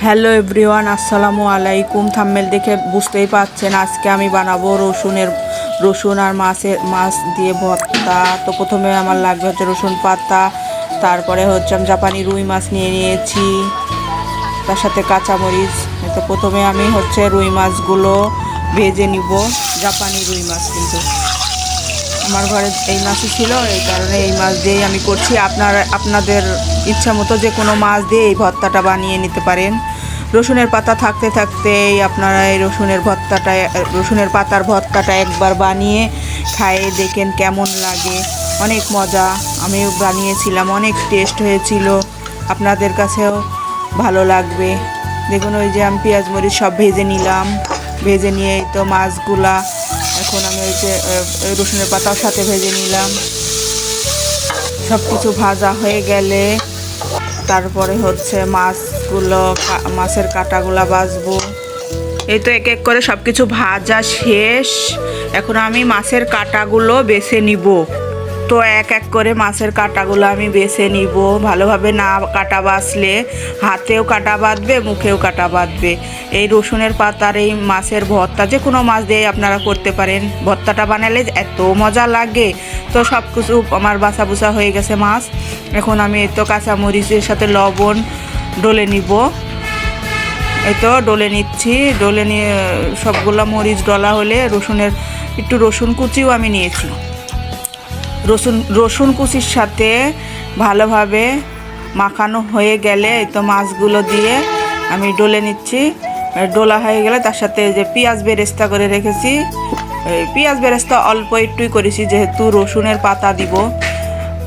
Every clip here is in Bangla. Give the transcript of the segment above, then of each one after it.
হ্যালো এভরিওয়ান, আসসালামু আলাইকুম। থাম্বনেল দেখে বুঝতেই পারছেন আজকে আমি বানাবো রসুন আর মাছ দিয়ে ভর্তা। তো প্রথমে আমার লাগবে হচ্ছে রসুন পাতা, তারপরে হচ্ছে আমি জাপানি রুই মাছ নিয়ে নিয়েছি, তার সাথে কাঁচামরিচ। তো প্রথমে আমি হচ্ছে রুই মাছগুলো ভেজে নিব। জাপানি রুই মাছ, কিন্তু আমার ঘরে এই মাছই ছিল, এই কারণে এই মাছ দিয়েই আমি করছি। আপনাদের ইচ্ছা মতো যে কোনো মাছ দিয়ে এই ভর্তাটা বানিয়ে নিতে পারেন। রসুনের পাতা থাকতে থাকতেই আপনারা এই রসুনের পাতার ভর্তাটা একবার বানিয়ে খায়ে দেখেন কেমন লাগে। অনেক মজা, আমিও বানিয়েছিলাম, অনেক টেস্ট হয়েছিল, আপনাদের কাছেও ভালো লাগবে। দেখুন, ওই যে আমি পেঁয়াজ মরিচ সব ভেজে নিলাম। ভেজে নিয়ে তো মাছগুলা এখন আমি ওই যে রসুনের পাতার সাথে ভেজে নিলাম। সব কিছু ভাজা হয়ে গেলে তারপরে হচ্ছে মাছের কাঁটাগুলা ভাজবো। এই তো এক এক করে সব কিছু ভাজা শেষ। এখন আমি মাছের কাঁটাগুলো বেছে নিব। তো এক এক করে মাছের কাঁটাগুলো আমি বেছে নিব। ভালোভাবে না কাঁটা বাছলে হাতেও কাঁটা বাঁধবে, মুখেও কাঁটা বাঁধবে। এই রসুনের পাতার এই মাছের ভর্তা যে কোনো মাছ দিয়ে আপনারা করতে পারেন। ভর্তাটা বানালে এত মজা লাগে। তো সব কিছু আমার বাছা হয়ে গেছে মাছ। এখন আমি এই তো কাঁচামরিচের সাথে লবণ ডলে নিব। এই তো ডলে নিচ্ছি। ডলে নিয়ে সবগুলো মরিচ ডলা হলে একটু রসুন কুচিও আমি নিয়েছি। রসুন কুচির সাথে ভালোভাবে মাখানো হয়ে গেলে এই তো মাছগুলো দিয়ে আমি ডলে নিচ্ছি। ডোলা হয়ে গেলে তার সাথে যে পেঁয়াজ বেরেস্তা করে রেখেছি, পেঁয়াজ বেরেস্তা অল্প একটুই করেছি যেহেতু রসুনের পাতা দিব।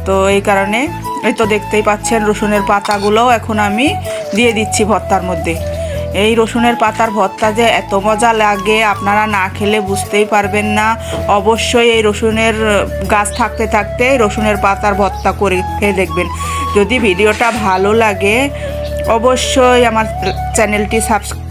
তো এই কারণে এই তো দেখতেই পাচ্ছেন রসুনের পাতাগুলোও এখন আমি দিয়ে দিচ্ছি ভর্তার মধ্যে। এই রসুনের পাতার ভর্তা যে এত মজা লাগে আপনারা না খেলে বুঝতেই পারবেন না। অবশ্যই এই রসুনের গাছ থাকতে থাকতে রসুনের পাতার ভর্তা করে খেয়ে দেখবেন। যদি ভিডিওটা ভালো লাগে অবশ্যই আমার চ্যানেলটি সাবস্ক্রাইব